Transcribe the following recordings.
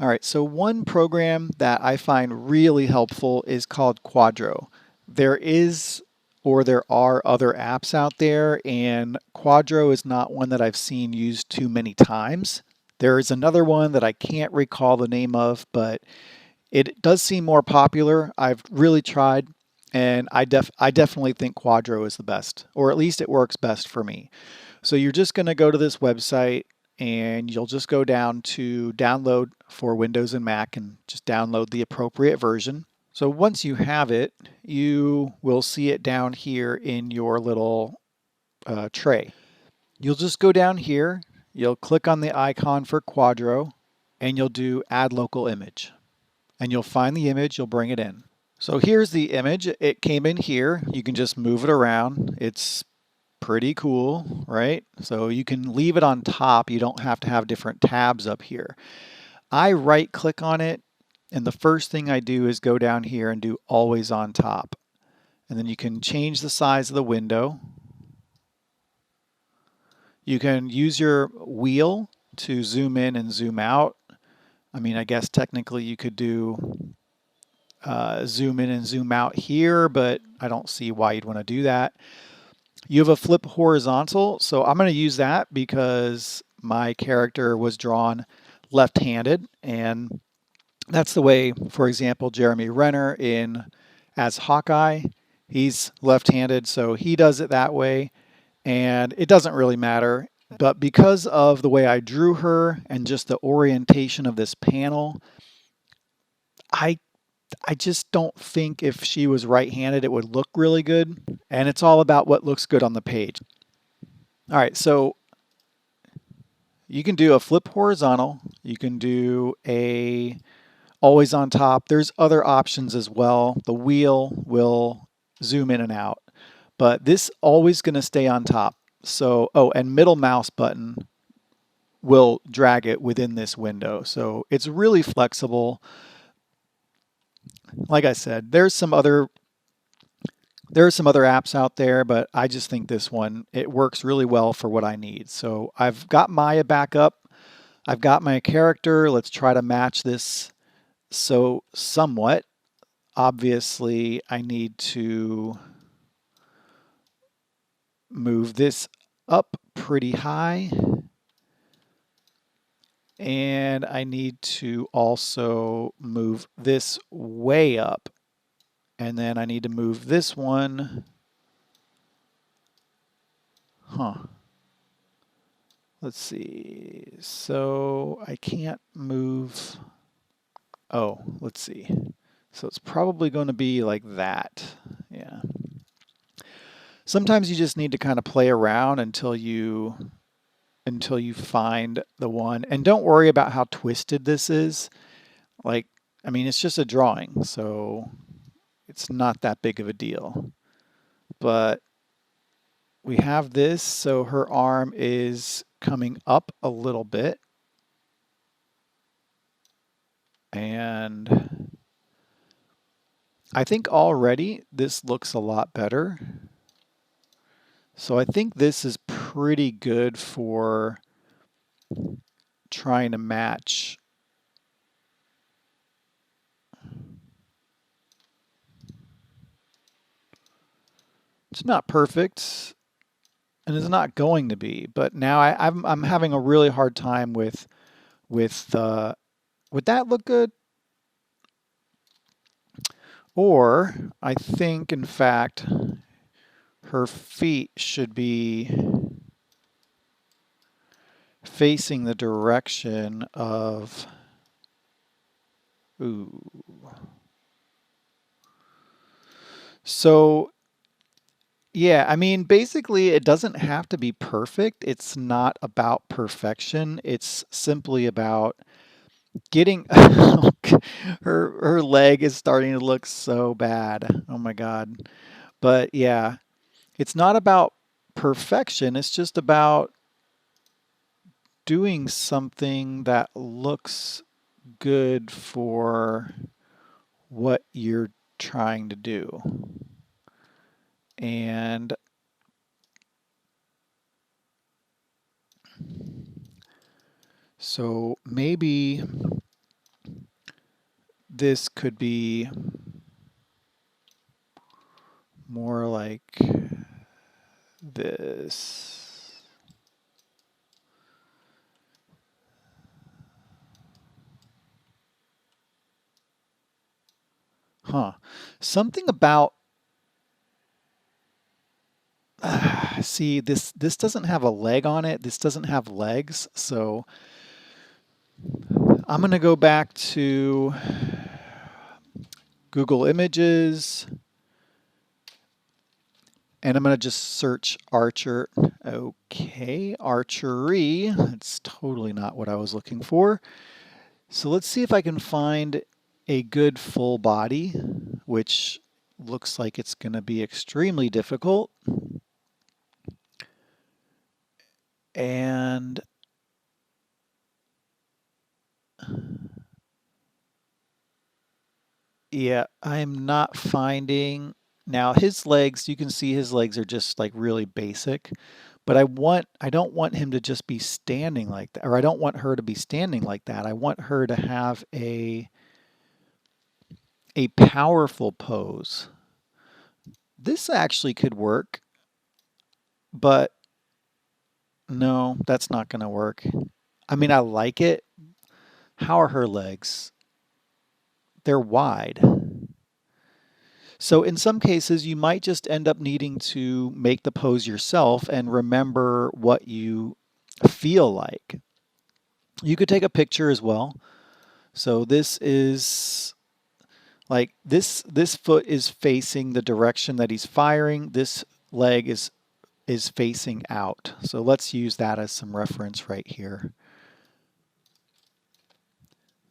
All right, so one program that I find really helpful is called Kuadro. There is or there are other apps out there, and Kuadro is not one that I've seen used too many times. There is another one that I can't recall the name of, but it does seem more popular. I've really tried, and I definitely think Kuadro is the best, or at least it works best for me. So you're just going to go to this website and you'll just go down to download for Windows and Mac and just download the appropriate version. So once you have it, you will see it down here in your little tray. You'll just go down here, you'll click on the icon for Kuadro, and you'll do Add Local Image. And you'll find the image, you'll bring it in. So here's the image. It came in here. You can just move it around. It's pretty cool, right? So you can leave it on top. You don't have to have different tabs up here. I right click on it, and the first thing I do is go down here and do always on top. And then you can change the size of the window. You can use your wheel to zoom in and zoom out. I mean, I guess technically you could do zoom in and zoom out here, but I don't see why you'd want to do that. You have a flip horizontal, so I'm going to use that because my character was drawn left-handed, and that's the way, for example, Jeremy Renner as Hawkeye, he's left-handed, so he does it that way, and it doesn't really matter. But because of the way I drew her and just the orientation of this panel, I I just don't think if she was right-handed it would look really good, and it's all about what looks good on the page. All right, so you can do a flip horizontal, you can do a always on top. There's other options as well. The wheel will zoom in and out, but this always going to stay on top. So, oh, and middle mouse button will drag it within this window. So it's really flexible. Like I said, there are some other apps out there, but I just think this one, it works really well for what I need. So I've got Maya back up. I've got my character. Let's try to match this so somewhat. Obviously, I need to move this up pretty high. And I need to also move this way up. And then I need to move this one. Let's see. So I can't move. Oh, let's see. So it's probably going to be like that. Yeah. Sometimes you just need to kind of play around until you find the one. And don't worry about how twisted this is. Like, I mean, it's just a drawing, so it's not that big of a deal. But we have this, so her arm is coming up a little bit. And I think already this looks a lot better. So I think this is pretty good for trying to match. It's not perfect, and it's not going to be, but now I'm having a really hard time with would that look good? Or I think in fact her feet should be facing the direction of, ooh. So yeah, I mean, basically it doesn't have to be perfect. It's not about perfection. It's simply about getting her leg is starting to look so bad. Oh my God. But yeah, it's not about perfection. It's just about doing something that looks good for what you're trying to do. And so maybe this could be more like this. Huh. Something about see this doesn't have a leg on it. This doesn't have legs. So I'm going to go back to Google Images and I'm going to just search archer. Okay, archery. That's totally not what I was looking for. So let's see if I can find a good full body, which looks like it's going to be extremely difficult. And yeah, I'm not finding. Now his legs, you can see his legs are just like really basic, but I don't want him to just be standing like that, or I don't want her to be standing like that. I want her to have a powerful pose. This actually could work, but no, that's not going to work. I mean, I like it. How are her legs? They're wide. So in some cases, you might just end up needing to make the pose yourself and remember what you feel like. You could take a picture as well. So this is like this foot is facing the direction that he's firing. This leg is facing out. So let's use that as some reference right here.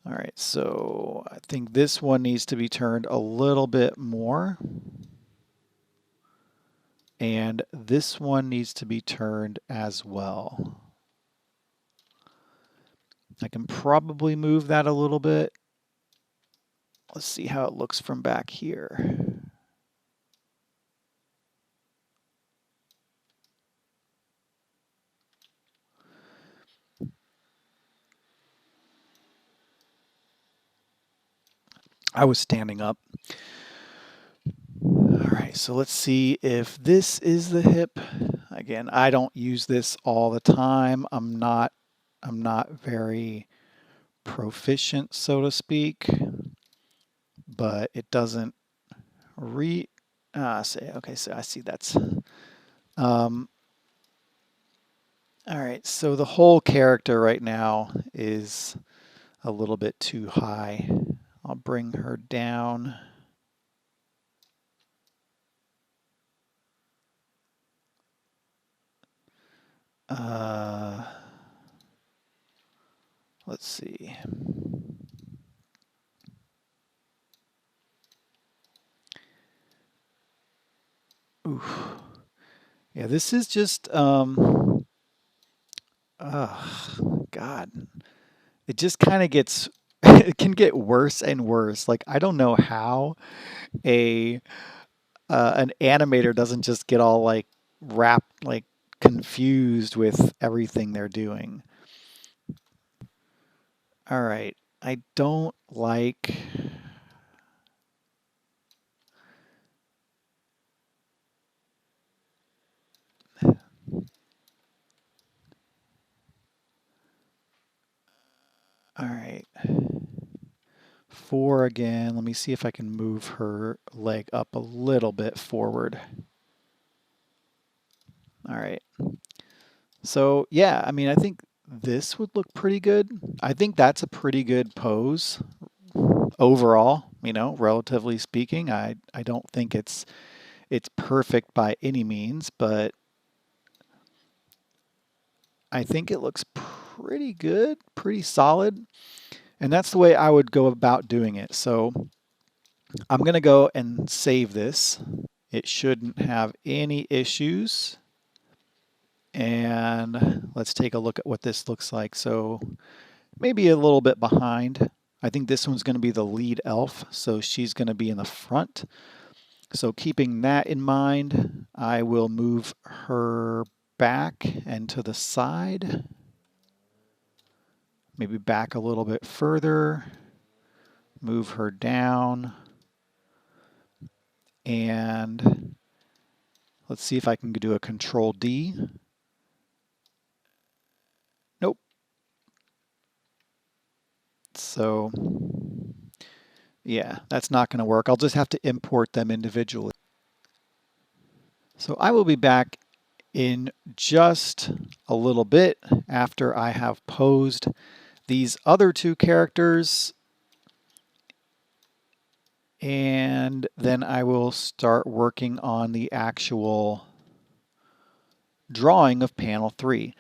All right, so I think this one needs to be turned a little bit more. And this one needs to be turned as well. I can probably move that a little bit. Let's see how it looks from back here. I was standing up. All right, so let's see if this is the hip. Again, I don't use this all the time. I'm not very proficient, so to speak, but it doesn't say, okay, so I see that's, all right, so the whole character right now is a little bit too high. I'll bring her down. Let's see. Oof. Yeah, this is just, God. It just kind of gets, it can get worse and worse. Like, I don't know how a an animator doesn't just get all like wrapped, like confused with everything they're doing. All right, I don't like. All right. 4 again. Let me see if I can move her leg up a little bit forward. All right. So yeah, I mean, I think this would look pretty good. I think that's a pretty good pose overall, you know, relatively speaking. I don't think it's perfect by any means, but I think it looks pretty good, pretty solid. And that's the way I would go about doing it. So I'm going to go and save this. It shouldn't have any issues. And let's take a look at what this looks like. So maybe a little bit behind. I think this one's going to be the lead elf, so she's going to be in the front. So keeping that in mind, I will move her back and to the side. Maybe back a little bit further. move her down, and let's see if I can do a Control D. Nope. So yeah, that's not going to work. I'll just have to import them individually. So I will be back in just a little bit after I have posed these other two characters, and then I will start working on the actual drawing of panel 3.